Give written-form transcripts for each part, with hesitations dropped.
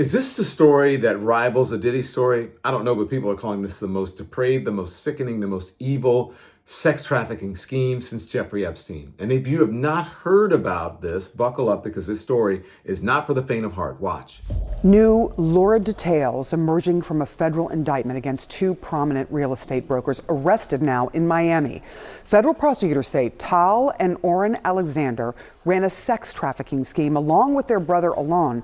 Is this the story that rivals a Diddy story? I don't know, but people are calling this the most depraved, the most sickening, the most evil sex trafficking scheme since Jeffrey Epstein. And if you have not heard about this, buckle up because this story is not for the faint of heart. Watch. New lurid details emerging from a federal indictment against two prominent real estate brokers arrested now in Miami. Federal prosecutors say Tal and Orrin Alexander ran a sex trafficking scheme along with their brother Alon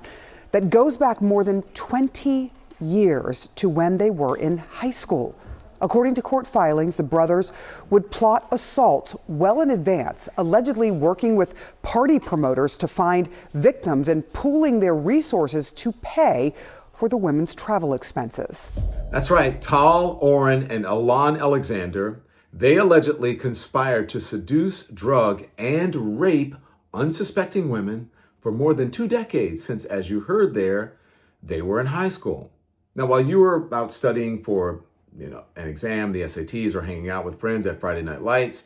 that goes back more than 20 years to when they were in high school. According to court filings, the brothers would plot assaults well in advance, allegedly working with party promoters to find victims and pooling their resources to pay for the women's travel expenses. That's right. Tal, Orrin, and Alon Alexander, they allegedly conspired to seduce, drug, and rape unsuspecting women for more than 2 decades since, as you heard there, they were in high school. Now, while you were out studying for an exam, the SATs, or hanging out with friends at Friday Night Lights,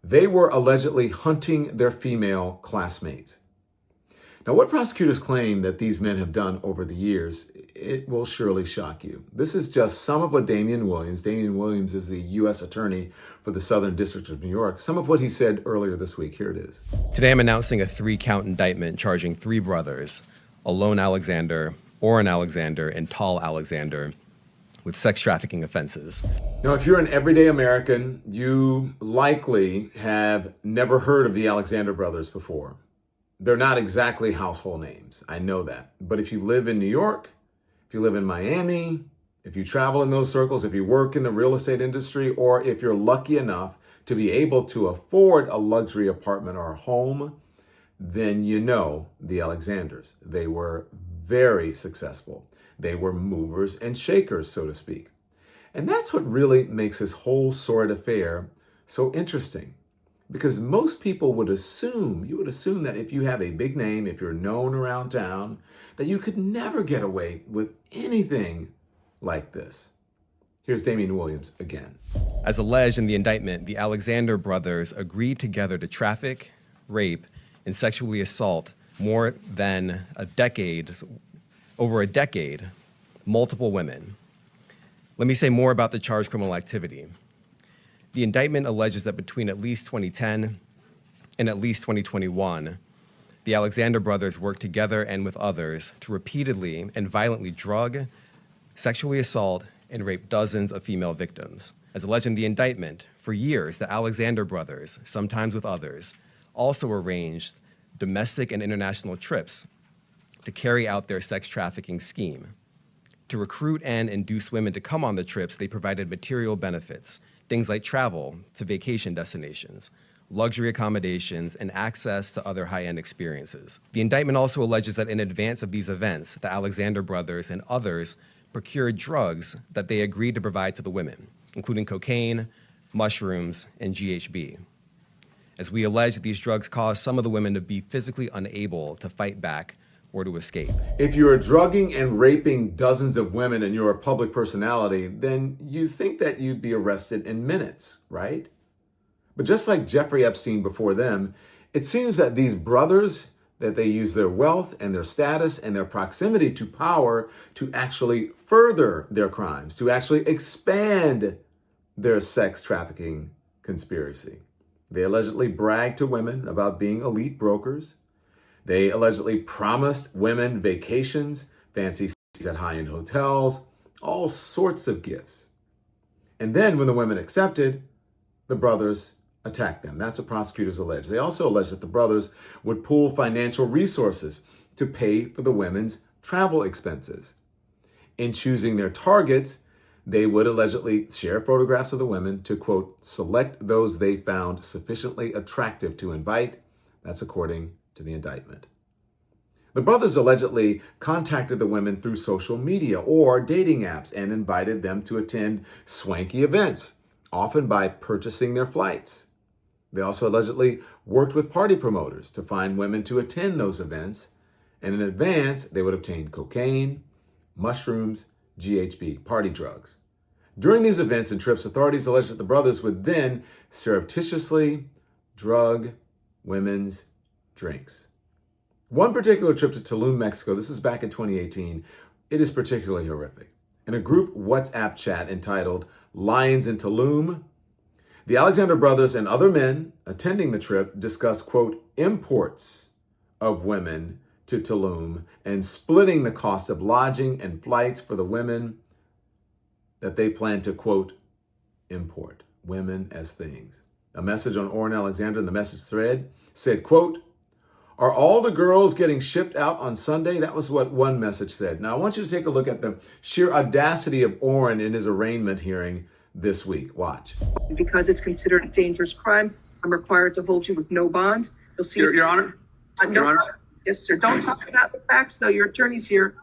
they were allegedly hunting their female classmates. Now, what prosecutors claim that these men have done over the years, it will surely shock you. This is just some of what Damian Williams is the U.S. Attorney for the Southern District of New York, some of what he said earlier this week. Here it is. Today, I'm announcing a 3-count indictment charging 3 brothers, Alon Alexander, Orrin Alexander, and Tal Alexander, with sex trafficking offenses. Now, if you're an everyday American, you likely have never heard of the Alexander brothers before. They're not exactly household names. I know that. But if you live in New York, if you live in Miami, if you travel in those circles, if you work in the real estate industry, or if you're lucky enough to be able to afford a luxury apartment or a home, then you know the Alexanders. They were very successful. They were movers and shakers, so to speak. And that's what really makes this whole sordid affair so interesting. Because most people would assume that if you have a big name, if you're known around town, that you could never get away with anything like this. Here's Damian Williams again. As alleged in the indictment, the Alexander brothers agreed together to traffic, rape, and sexually assault over a decade, multiple women. Let me say more about the charged criminal activity. The indictment alleges that between at least 2010 and at least 2021, the Alexander brothers worked together and with others to repeatedly and violently drug, sexually assault, and rape dozens of female victims. As alleged in the indictment, for years, the Alexander brothers, sometimes with others, also arranged domestic and international trips to carry out their sex trafficking scheme. To recruit and induce women to come on the trips, they provided material benefits, things like travel to vacation destinations, luxury accommodations, and access to other high-end experiences. The indictment also alleges that in advance of these events, the Alexander brothers and others procured drugs that they agreed to provide to the women, including cocaine, mushrooms, and GHB. As we allege, these drugs caused some of the women to be physically unable to fight back or to escape. If you're drugging and raping dozens of women and you're a public personality, then you think that you'd be arrested in minutes, right? But just like Jeffrey Epstein before them, it seems that these brothers, that they use their wealth and their status and their proximity to power to actually further their crimes, to actually expand their sex trafficking conspiracy. They allegedly brag to women about being elite brokers. They allegedly promised women vacations, fancy stays at high-end hotels, all sorts of gifts. And then when the women accepted, the brothers attacked them. That's what prosecutors allege. They also allege that the brothers would pool financial resources to pay for the women's travel expenses. In choosing their targets, they would allegedly share photographs of the women to, quote, select those they found sufficiently attractive to invite. That's according to the indictment. The brothers allegedly contacted the women through social media or dating apps and invited them to attend swanky events, often by purchasing their flights. They also allegedly worked with party promoters to find women to attend those events, and in advance, they would obtain cocaine, mushrooms, GHB, party drugs. During these events and trips, authorities allege that the brothers would then surreptitiously drug women's drinks. One particular trip to Tulum, Mexico, this was back in 2018, It is particularly horrific. In a group WhatsApp chat entitled Lions in Tulum, the Alexander brothers and other men attending the trip discussed, quote, imports of women to Tulum and splitting the cost of lodging and flights for the women that they plan to, quote, import. Women as things. A message on Orrin Alexander in the message thread said, quote, are all the girls getting shipped out on Sunday? That was what one message said. Now, I want you to take a look at the sheer audacity of Orrin in his arraignment hearing this week. Watch. Because it's considered a dangerous crime, I'm required to hold you with no bond. You'll see. Your Honor. No, Your Honor. Yes, sir. Don't talk about the facts, though. Your attorney's here.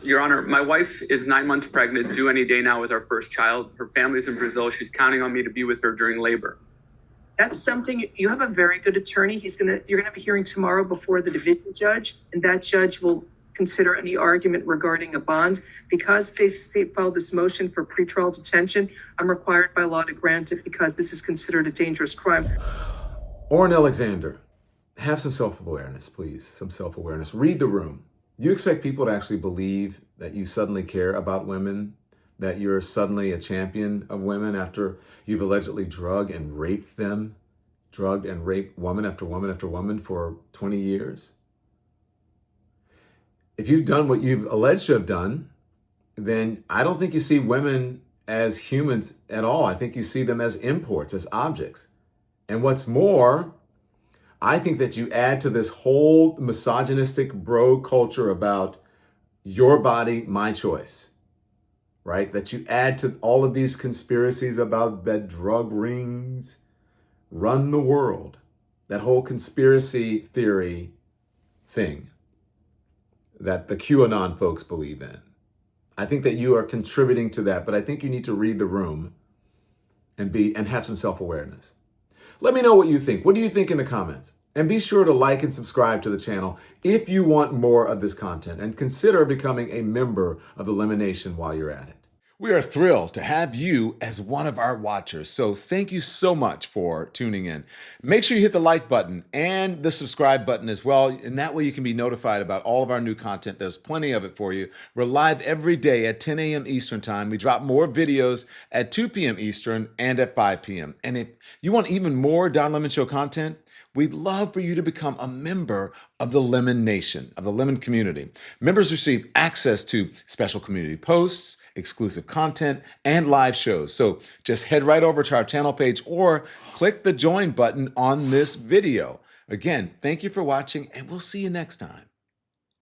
Your Honor, my wife is 9 months pregnant, due any day now with our first child. Her family's in Brazil. She's counting on me to be with her during labor. That's something you have a very good attorney. You're gonna be hearing tomorrow before the division judge, and that judge will consider any argument regarding a bond. Because they filed this motion for pretrial detention, I'm required by law to grant it because this is considered a dangerous crime. Orrin Alexander, have some self-awareness, please. Some self-awareness. Read the room. You expect people to actually believe that you suddenly care about women, that you're suddenly a champion of women after you've allegedly drugged and raped woman after woman after woman for 20 years? If you've done what you've alleged to have done, then I don't think you see women as humans at all. I think you see them as imports, as objects. And what's more, I think that you add to this whole misogynistic bro culture about your body, my choice, right? That you add to all of these conspiracies about that drug rings run the world, that whole conspiracy theory thing that the QAnon folks believe in. I think that you are contributing to that, but I think you need to read the room and have some self-awareness. Let me know what you think. What do you think in the comments? And be sure to like and subscribe to the channel if you want more of this content, and consider becoming a member of the Lemon Nation while you're at it. We are thrilled to have you as one of our watchers, so thank you so much for tuning in. Make sure you hit the like button and the subscribe button as well, and that way you can be notified about all of our new content. There's plenty of it for you. We're live every day at 10 a.m. Eastern Time. We drop more videos at 2 p.m. Eastern and at 5 p.m. And if you want even more Don Lemon Show content, we'd love for you to become a member of the Lemon Nation, of the Lemon community. Members receive access to special community posts, exclusive content, and live shows. So just head right over to our channel page or click the join button on this video. Again, thank you for watching, and we'll see you next time.